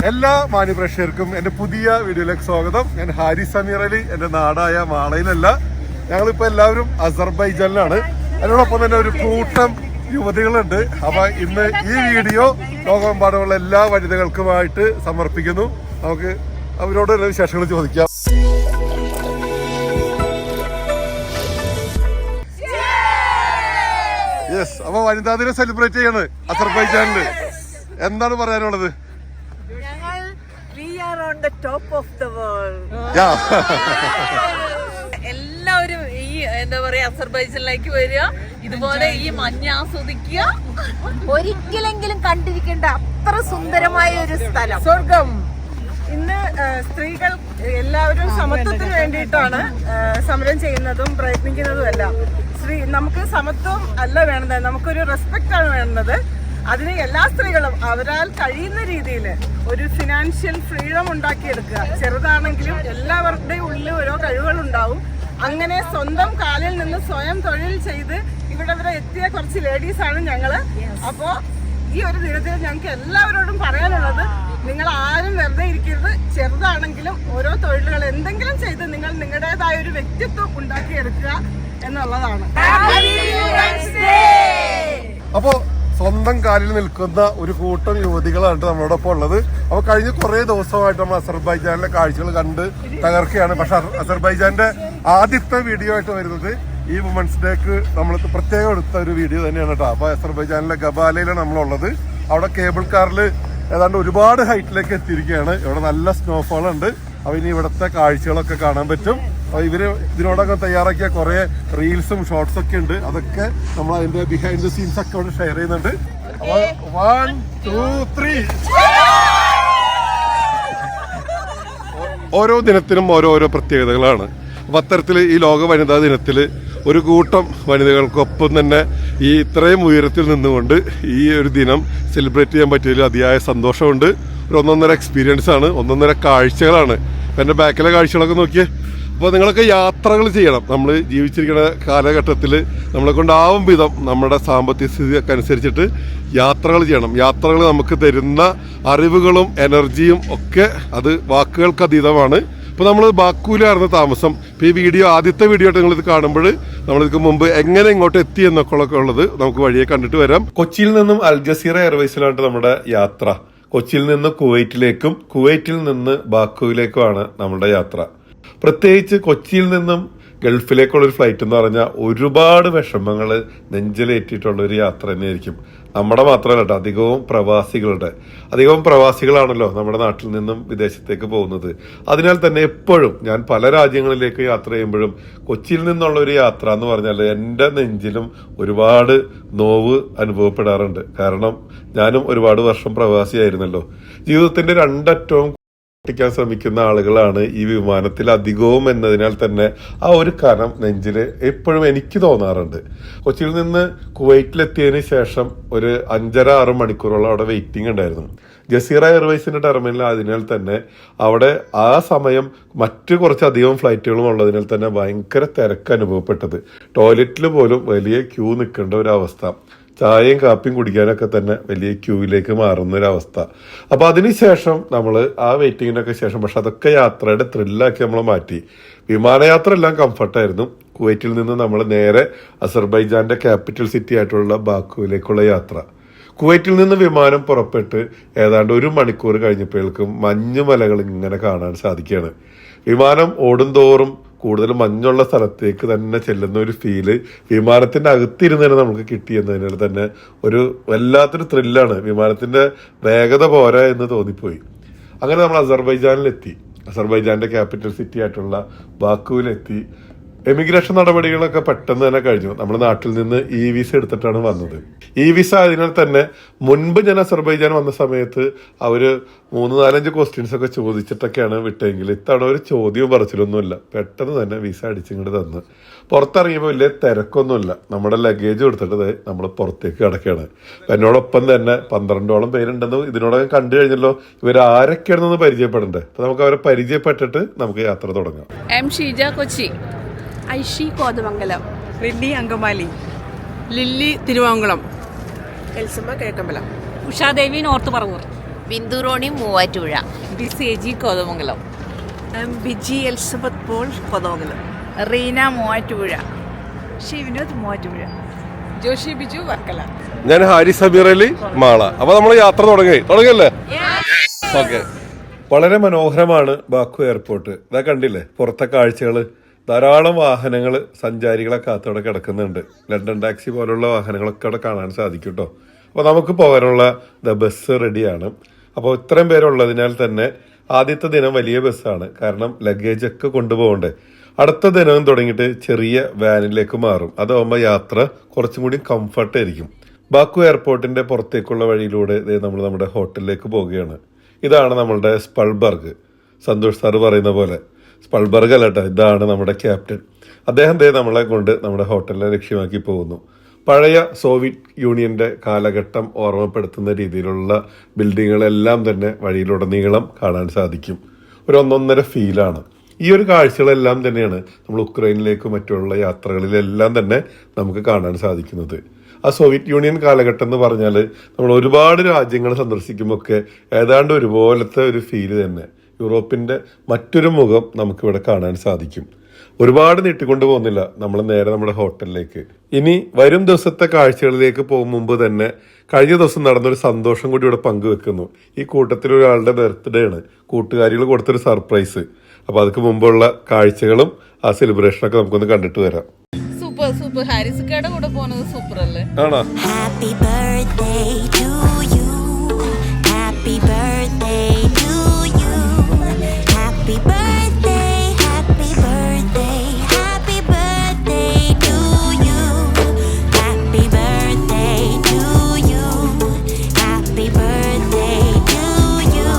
എല്ലാ മാന്യപ്രേക്ഷകർക്കും എൻ്റെ പുതിയ വീഡിയോയിലേക്ക് സ്വാഗതം. ഞാൻ ഹാരിസ് അമീർ അലി. എൻ്റെ നാടായ മാളയിലല്ല, ഞങ്ങളിപ്പോൾ എല്ലാവരും അസർബൈജാനിലാണ്. അതിനോടൊപ്പം തന്നെ ഒരു കൂട്ടം യുവതികളുണ്ട്. അപ്പൊ ഇന്ന് ഈ വീഡിയോ ലോകമെമ്പാടുമുള്ള എല്ലാ വനിതകൾക്കുമായിട്ട് സമർപ്പിക്കുന്നു. നമുക്ക് അവരോട് വിശേഷങ്ങൾ ചോദിക്കാം. യെസ്, അപ്പൊ വനിതാ ദിനം സെലിബ്രേറ്റ് ചെയ്യാണ് അസർബൈജാനില്. എന്താണ് പറയാനുള്ളത്? എല്ലാവരും ഈ എന്താ പറയാ അസർബൈജാനിലേക്ക് വരിക, ഇതുപോലെ ഈ മഞ്ഞ് ആസ്വദിക്കുക. ഒരിക്കലെങ്കിലും കണ്ടിരിക്കേണ്ട അത്ര സുന്ദരമായ ഒരു സ്ഥലം, സ്വർഗം. ഇന്ന് സ്ത്രീകൾ എല്ലാവരും സമത്വത്തിന് വേണ്ടിയിട്ടാണ് സമരം ചെയ്യുന്നതും പ്രയത്നിക്കുന്നതും എല്ലാം. നമുക്ക് സമത്വം അല്ല വേണ്ടത്, നമുക്കൊരു റെസ്പെക്റ്റ് ആണ് വേണ്ടത്. അതിന് എല്ലാ സ്ത്രീകളും അവരാൽ കഴിയുന്ന രീതിയിൽ ഒരു ഫിനാൻഷ്യൽ ഫ്രീഡം ഉണ്ടാക്കിയെടുക്കുക. ചെറുതാണെങ്കിലും എല്ലാവരുടെയും ഉള്ളിൽ ഓരോ കഴിവുകളുണ്ടാവും. അങ്ങനെ സ്വന്തം കാലിൽ നിന്ന് സ്വയം തൊഴിൽ ചെയ്ത് ഇവിടെ വരെ എത്തിയ കുറച്ച് ലേഡീസാണ് ഞങ്ങള്. അപ്പോൾ ഈ ഒരു ദിനത്തിൽ ഞങ്ങൾക്ക് എല്ലാവരോടും പറയാനുള്ളത്, നിങ്ങൾ ആരും വെറുതെ ഇരിക്കരുത്. ചെറുതാണെങ്കിലും ഓരോ തൊഴിലുകൾ എന്തെങ്കിലും ചെയ്ത് നിങ്ങൾ നിങ്ങളുടേതായ ഒരു വ്യക്തിത്വം ഉണ്ടാക്കിയെടുക്കുക എന്നുള്ളതാണ്. അപ്പോ സ്വന്തം കാലിൽ നിൽക്കുന്ന ഒരു കൂട്ടം യുവതികളാണ് നമ്മളോടൊപ്പം ഉള്ളത്. അപ്പൊ കഴിഞ്ഞ കുറെ ദിവസമായിട്ട് നമ്മൾ അസർബൈജാനിലെ കാഴ്ചകൾ കണ്ട് തകർക്കുകയാണ്. പക്ഷെ അസർബൈജാന്റെ ആദ്യത്തെ വീഡിയോ ആയിട്ട് വരുന്നത് ഈ വുമൻസ് ഡേക്ക് നമ്മൾ പ്രത്യേകം എടുത്ത ഒരു വീഡിയോ തന്നെയാണ് കേട്ടോ. അപ്പൊ അസർബൈജാനിലെ ഗബാലയിലാണ് നമ്മളുള്ളത്. അവിടെ കേബിൾ കാറിൽ ഏതാണ്ട് ഒരുപാട് ഹൈറ്റിലേക്ക് എത്തിയിരിക്കുകയാണ്. ഇവിടെ നല്ല സ്നോഫോൾ ഉണ്ട്. അപ്പൊ ഇനി ഇവിടുത്തെ കാഴ്ചകളൊക്കെ കാണാൻ പറ്റും. അപ്പൊ ഇവര് ഇതിനോടൊക്കെ തയ്യാറാക്കിയ കുറെ റീൽസും ഷോർട്സ് ഒക്കെ ഉണ്ട്. അതൊക്കെ നമ്മൾ അതിന്റെ ബിഹൈൻഡ് ദ സീൻസ് ഒക്കെ ഇവിടെ ഷെയർ ചെയ്യുന്നുണ്ട്. അപ്പൊ 1, 2, 3 ഓരോ ദിനത്തിനും ഓരോരോ പ്രത്യേകതകളാണ്. അപ്പൊ അത്തരത്തിൽ ഈ ലോക വനിതാ ദിനത്തിൽ ഒരു കൂട്ടം വനിതകൾക്കൊപ്പം തന്നെ ഈ ഇത്രയും ഉയരത്തിൽ നിന്നുകൊണ്ട് ഈ ഒരു ദിനം സെലിബ്രേറ്റ് ചെയ്യാൻ പറ്റിയതിൽ അതിയായ സന്തോഷമുണ്ട്. ഒരു ഒന്നൊന്നര എക്സ്പീരിയൻസ് ആണ്, ഒന്നൊന്നര കാഴ്ചകളാണ്. എൻ്റെ ബാക്കിലെ കാഴ്ചകളൊക്കെ നോക്കിയേ. അപ്പോൾ നിങ്ങളൊക്കെ യാത്രകൾ ചെയ്യണം. നമ്മൾ ജീവിച്ചിരിക്കുന്ന കാലഘട്ടത്തിൽ നമ്മളെ കൊണ്ടാവും വിധം നമ്മുടെ സാമ്പത്തിക സ്ഥിതിയൊക്കെ അനുസരിച്ചിട്ട് യാത്രകൾ ചെയ്യണം. യാത്രകൾ നമുക്ക് തരുന്ന അറിവുകളും എനർജിയും ഒക്കെ അത് വാക്കുകൾക്ക് അതീതമാണ്. ഇപ്പോൾ നമ്മൾ ബാക്കൂലായിരുന്നു താമസം. ഇപ്പോൾ ഈ വീഡിയോ ആദ്യത്തെ വീഡിയോ ആയിട്ട് നിങ്ങളിത് കാണുമ്പോൾ നമ്മളിതിക്ക് മുമ്പ് എങ്ങനെ ഇങ്ങോട്ട് എത്തി എന്നൊക്കെ ഉള്ളത് നമുക്ക് വഴിയെ കണ്ടിട്ട് വരാം. കൊച്ചിയിൽ നിന്നും അൽ ജസീറ എയർവേസിലാണ് നമ്മുടെ യാത്ര. കൊച്ചിയിൽ നിന്ന് കുവൈറ്റിലേക്കും കുവൈറ്റിൽ നിന്ന് ബാക്കുവിലേക്കുമാണ് നമ്മുടെ യാത്ര. പ്രത്യേകിച്ച് കൊച്ചിയിൽ നിന്നും ഗൾഫിലേക്കുള്ളൊരു ഫ്ലൈറ്റ് എന്ന് പറഞ്ഞാൽ ഒരുപാട് വിഷമങ്ങൾ നെഞ്ചിലേറ്റിയിട്ടുള്ള ഒരു യാത്ര തന്നെയായിരിക്കും. നമ്മുടെ മാത്രമല്ല കേട്ടോ, അധികവും പ്രവാസികളാണല്ലോ നമ്മുടെ നാട്ടിൽ നിന്നും വിദേശത്തേക്ക് പോകുന്നത്. അതിനാൽ തന്നെ എപ്പോഴും ഞാൻ പല രാജ്യങ്ങളിലേക്ക് യാത്ര ചെയ്യുമ്പോഴും കൊച്ചിയിൽ നിന്നുള്ള ഒരു യാത്ര എന്ന് പറഞ്ഞാൽ എൻ്റെ നെഞ്ചിലും ഒരുപാട് നോവ് അനുഭവപ്പെടാറുണ്ട്. കാരണം ഞാനും ഒരുപാട് വർഷം പ്രവാസിയായിരുന്നല്ലോ. ജീവിതത്തിന്റെ രണ്ടറ്റവും ിക്കാൻ ശ്രമിക്കുന്ന ആളുകളാണ് ഈ വിമാനത്തിൽ അധികവും എന്നതിനാൽ തന്നെ ആ ഒരു കനം നെഞ്ചിൽ എപ്പോഴും എനിക്ക് തോന്നാറുണ്ട്. കൊച്ചിയിൽ നിന്ന് കുവൈറ്റിലെത്തിയതിന് ശേഷം ഒരു 5.5-6 മണിക്കൂറോളം അവിടെ വെയിറ്റിംഗ് ഉണ്ടായിരുന്നു. ജസീറ എയർവേസിന്റെ ടെർമിനൽ ആയതിനാൽ തന്നെ അവിടെ ആ സമയം മറ്റു കുറച്ചധികം ഫ്ലൈറ്റുകളും ഉള്ളതിനാൽ തന്നെ ഭയങ്കര തിരക്ക് അനുഭവപ്പെട്ടത്. ടോയ്ലറ്റിൽ പോലും വലിയ ക്യൂ നിൽക്കേണ്ട ഒരു അവസ്ഥ. ചായയും കാപ്പിയും കുടിക്കാനൊക്കെ തന്നെ വലിയ ക്യൂവിലേക്ക് മാറുന്ന ഒരു അവസ്ഥ. അപ്പൊ അതിനുശേഷം നമ്മൾ ആ വെയിറ്റിങ്ങിനൊക്കെ ശേഷം, പക്ഷെ അതൊക്കെ യാത്രയുടെ ത്രില്ലാക്കി നമ്മൾ മാറ്റി. വിമാനയാത്ര എല്ലാം കംഫർട്ടായിരുന്നു. കുവൈറ്റിൽ നിന്ന് നമ്മൾ നേരെ അസർബൈജാന്റെ ക്യാപിറ്റൽ സിറ്റി ആയിട്ടുള്ള ബാക്കുവിലേക്കുള്ള യാത്ര. കുവൈറ്റിൽ നിന്ന് വിമാനം പുറപ്പെട്ട് ഏതാണ്ട് 1 മണിക്കൂർ കഴിഞ്ഞപ്പോഴേക്കും മഞ്ഞുമലകൾ ഇങ്ങനെ കാണാൻ സാധിക്കുകയാണ്. വിമാനം ഓടുന്തോറും കൂടുതൽ മഞ്ഞുള്ള സ്ഥലത്തേക്ക് തന്നെ ചെല്ലുന്ന ഒരു ഫീല് വിമാനത്തിന്റെ അകത്തിരുന്ന് നമുക്ക് കിട്ടിയെന്നതിനാൽ തന്നെ ഒരു വല്ലാത്തൊരു ത്രില്ലാണ്. വിമാനത്തിന്റെ വേഗത പോരാ എന്ന് തോന്നിപ്പോയി. അങ്ങനെ നമ്മൾ അസർബൈജാനിലെത്തി. അസർബൈജാന്റെ ക്യാപിറ്റൽ സിറ്റി ആയിട്ടുള്ള ബാക്കുവിലെത്തി. എമിഗ്രേഷൻ നടപടികളൊക്കെ പെട്ടെന്ന് തന്നെ കഴിഞ്ഞു. നമ്മുടെ നാട്ടിൽ നിന്ന് വിസ എടുത്തിട്ടാണ് വന്നത്. വിസ ആയതിനാൽ തന്നെ മുൻപ് ഞാൻ അസർബൈജാൻ വന്ന സമയത്ത് അവര് 3-4-5 ക്വസ്റ്റ്യൻസ് ഒക്കെ ചോദിച്ചിട്ടൊക്കെയാണ് വിട്ടെങ്കിൽ ഇത്തവണ ഒരു ചോദ്യവും പറച്ചിലൊന്നുമില്ല. പെട്ടെന്ന് തന്നെ വിസ അടിച്ചിങ്ങോട്ട് തന്ന്. പുറത്തിറങ്ങിയപ്പോൾ വലിയ തിരക്കൊന്നുമില്ല. നമ്മുടെ ലഗേജ് കൊടുത്തിട്ട് നമ്മൾ പുറത്തേക്ക് കിടക്കുകയാണ്. എന്നോടൊപ്പം തന്നെ 12ഓളം പേരുണ്ടെന്ന് ഇതിനോടകം കണ്ടു കഴിഞ്ഞല്ലോ. ഇവരാരൊക്കെയാണെന്ന് പരിചയപ്പെടണ്ടേ? അപ്പൊ നമുക്ക് അവരെ പരിചയപ്പെട്ടിട്ട് നമുക്ക് യാത്ര തുടങ്ങാം. M Sheeja, Kochi. Aishi, Kothamangalam. Rilly, Angamaly. Lilly, Thiruvankulam. Elsamma, Kizhakkambalam. Ushadevi, north Paravur. Bindu Roni Muvattupuzha. BCG Kothamangalam. Biji Elizabeth Paul Kothamangalam. Reena Muvattupuzha. Shivinod Muvattupuzha. Joshi Biju Varkala. ഞാൻ ഹാരിസ് സമീർ അലി മാള. അപ്പൊ നമ്മൾ യാത്ര തുടങ്ങിയല്ലേ? ഓക്കെ. വളരെ മനോഹരമാണ് ബാക്കു എയർപോർട്ട്. ഇതാ കണ്ടില്ലേ പുറത്തെ കാഴ്ചകള്. ധാരാളം വാഹനങ്ങൾ സഞ്ചാരികളെ കാത്തോടെ കിടക്കുന്നുണ്ട്. ലണ്ടൻ ടാക്സി പോലുള്ള വാഹനങ്ങളൊക്കെ അവിടെ കാണാൻ സാധിക്കും കേട്ടോ. അപ്പോൾ നമുക്ക് പോകാനുള്ള ബസ് റെഡിയാണ്. അപ്പോൾ ഇത്രയും പേരുള്ളതിനാൽ തന്നെ ആദ്യത്തെ ദിനം വലിയ ബസ്സാണ്. കാരണം ലഗേജ് ഒക്കെ കൊണ്ടുപോകണ്ടേ. അടുത്ത ദിനവും തുടങ്ങിയിട്ട് ചെറിയ വാനിലേക്ക് മാറും. അതാവുമ്പോൾ യാത്ര കുറച്ചും കൂടി കംഫർട്ട് ആയിരിക്കും. ബാക്കു എയർപോർട്ടിന്റെ പുറത്തേക്കുള്ള വഴിയിലൂടെ നമ്മൾ നമ്മുടെ ഹോട്ടലിലേക്ക് പോവുകയാണ്. ഇതാണ് നമ്മളുടെ സ്പൾബർഗ്. സന്തോഷ് സാറ് പറയുന്ന പോലെ സ്പൾബർഗ് അല്ല കേട്ടോ, ഇതാണ് നമ്മുടെ ക്യാപ്റ്റൻ. അദ്ദേഹം നമ്മളെ കൊണ്ട് നമ്മുടെ ഹോട്ടലിനെ ലക്ഷ്യമാക്കി പോകുന്നു. പഴയ സോവിയറ്റ് യൂണിയന്റെ കാലഘട്ടം ഓർമ്മപ്പെടുത്തുന്ന രീതിയിലുള്ള ബിൽഡിങ്ങുകളെല്ലാം തന്നെ വഴിയിലുടനീളം കാണാൻ സാധിക്കും. ഒരു ഒന്നൊന്നര ഫീലാണ്. ഈ ഒരു കാഴ്ചകളെല്ലാം തന്നെയാണ് നമ്മൾ ഉക്രൈനിലേക്കും മറ്റുള്ള യാത്രകളിലെല്ലാം തന്നെ നമുക്ക് കാണാൻ സാധിക്കുന്നത്. ആ സോവിയറ്റ് യൂണിയൻ കാലഘട്ടം എന്ന് പറഞ്ഞാൽ നമ്മൾ ഒരുപാട് രാജ്യങ്ങൾ സന്ദർശിക്കുമ്പോൾ ഒക്കെ ഏതാണ്ട് ഒരുപോലത്തെ ഒരു ഫീല് തന്നെ. യൂറോപ്പിന്റെ മറ്റൊരു മുഖം നമുക്കിവിടെ കാണാൻ സാധിക്കും. ഒരുപാട് നീട്ടിക്കൊണ്ടു പോകുന്നില്ല, നമ്മൾ നേരെ നമ്മുടെ ഹോട്ടലിലേക്ക്. ഇനി വരും ദിവസത്തെ കാഴ്ചകളിലേക്ക് പോകും മുമ്പ് തന്നെ കഴിഞ്ഞ ദിവസം നടന്നൊരു സന്തോഷം കൂടി ഇവിടെ പങ്കുവെക്കുന്നു. ഈ കൂട്ടത്തിൽ ഒരാളുടെ ബർത്ത്ഡേ ആണ്. കൂട്ടുകാരികൾ കൊടുത്തൊരു സർപ്രൈസ്. അപ്പൊ അതൊക്കെ മുമ്പുള്ള കാഴ്ചകളും ആ സെലിബ്രേഷനൊക്കെ നമുക്കൊന്ന് കണ്ടിട്ട് വരാം. സൂപ്പർ ഹാരിസ്ക്കയുടെ കൂടെ പോകുന്നത് സൂപ്പർ അല്ലേ? ആണോ? Happy birthday to you. Happy birthday to you. Happy birthday, happy birthday, happy birthday to you. Happy birthday to you. Happy birthday to you.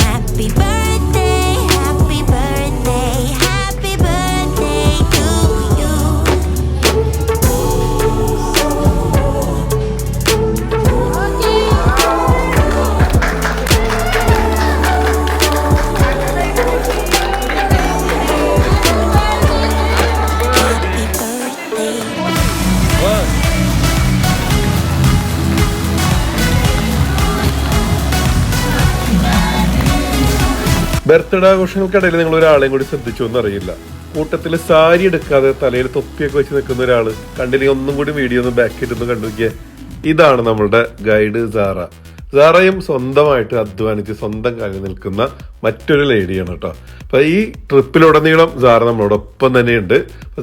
Happy birthday, happy birthday, happy birthday to you. Birthday ആഘോഷങ്ങൾക്കിടയിൽ നിങ്ങൾ ഒരാളെയും കൂടി ശ്രദ്ധിച്ചു എന്നറിയില്ല. കൂട്ടത്തിൽ സാരി എടുക്കാതെ തലയിൽ തൊപ്പിയൊക്കെ വെച്ച് നിൽക്കുന്ന ഒരാള് കണ്ടില്ലെങ്കിൽ ഒന്നും കൂടി വീഡിയോ ഒന്ന് ബാക്ക് ചെയ്തൊന്ന് കണ്ടുനോക്കിയേ. ഇതാണ് നമ്മളുടെ ഗൈഡ് സാറ. സാറയും സ്വന്തമായിട്ട് അധ്വാനിച്ച് സ്വന്തം കാലിൽ നിൽക്കുന്ന മറ്റൊരു ലേഡിയാണ് കേട്ടോ. അപ്പൊ ഈ ട്രിപ്പിലുടനീളം സാറ നമ്മളോടൊപ്പം തന്നെയുണ്ട്.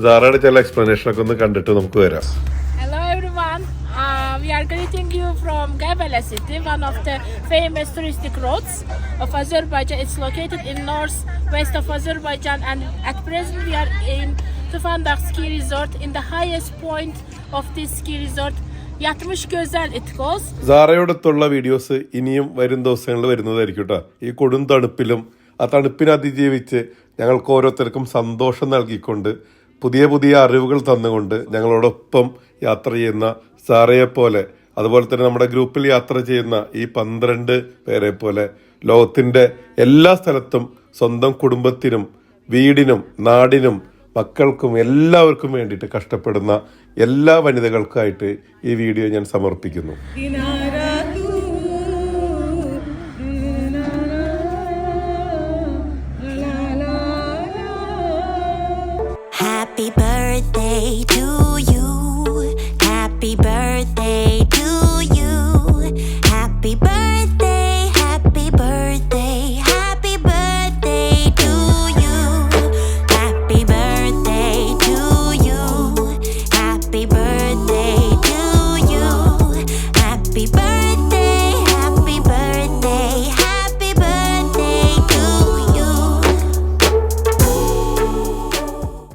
സാറയുടെ ചില എക്സ്പ്ലനേഷൻ ഒക്കെ ഒന്ന് കണ്ടിട്ട് നമുക്ക് വരാം. Hello everyone. We are greeting you from Gabala city, one of the famous touristic roads of Azerbaijan. It's located in northwest of Azerbaijan, and at present we are in Tufandak ski resort. In the highest point of this ski resort, Yatmış Gözel it goes. സാറയോടൊത്തുള്ള videos ഇനിയും വരും ദിവസങ്ങളിൽ വരുന്നതായിരിക്കും കേട്ടോ. ഈ കൊടും തണുപ്പിലും ആ തണുപ്പിനെ അതിജീവിച്ച് ഞങ്ങൾക്ക് ഓരോരുത്തർക്കും സന്തോഷം നൽകിക്കൊണ്ട് പുതിയ പുതിയ അറിവുകൾ തന്നുകൊണ്ട് ഞങ്ങളോടൊപ്പം യാത്ര ചെയ്യുന്ന സാറയെ പോലെ, അതുപോലെ തന്നെ നമ്മുടെ ഗ്രൂപ്പിൽ യാത്ര ചെയ്യുന്ന ഈ 12 പേരെ പോലെ ലോകത്തിന്റെ എല്ലാ സ്ഥലത്തും സ്വന്തം കുടുംബത്തിനും വീടിനും നാടിനും മക്കൾക്കും എല്ലാവർക്കും വേണ്ടിയിട്ട് കഷ്ടപ്പെടുന്ന എല്ലാ വനിതകൾക്കായിട്ട് ഈ വീഡിയോ ഞാൻ സമർപ്പിക്കുന്നു. Happy birthday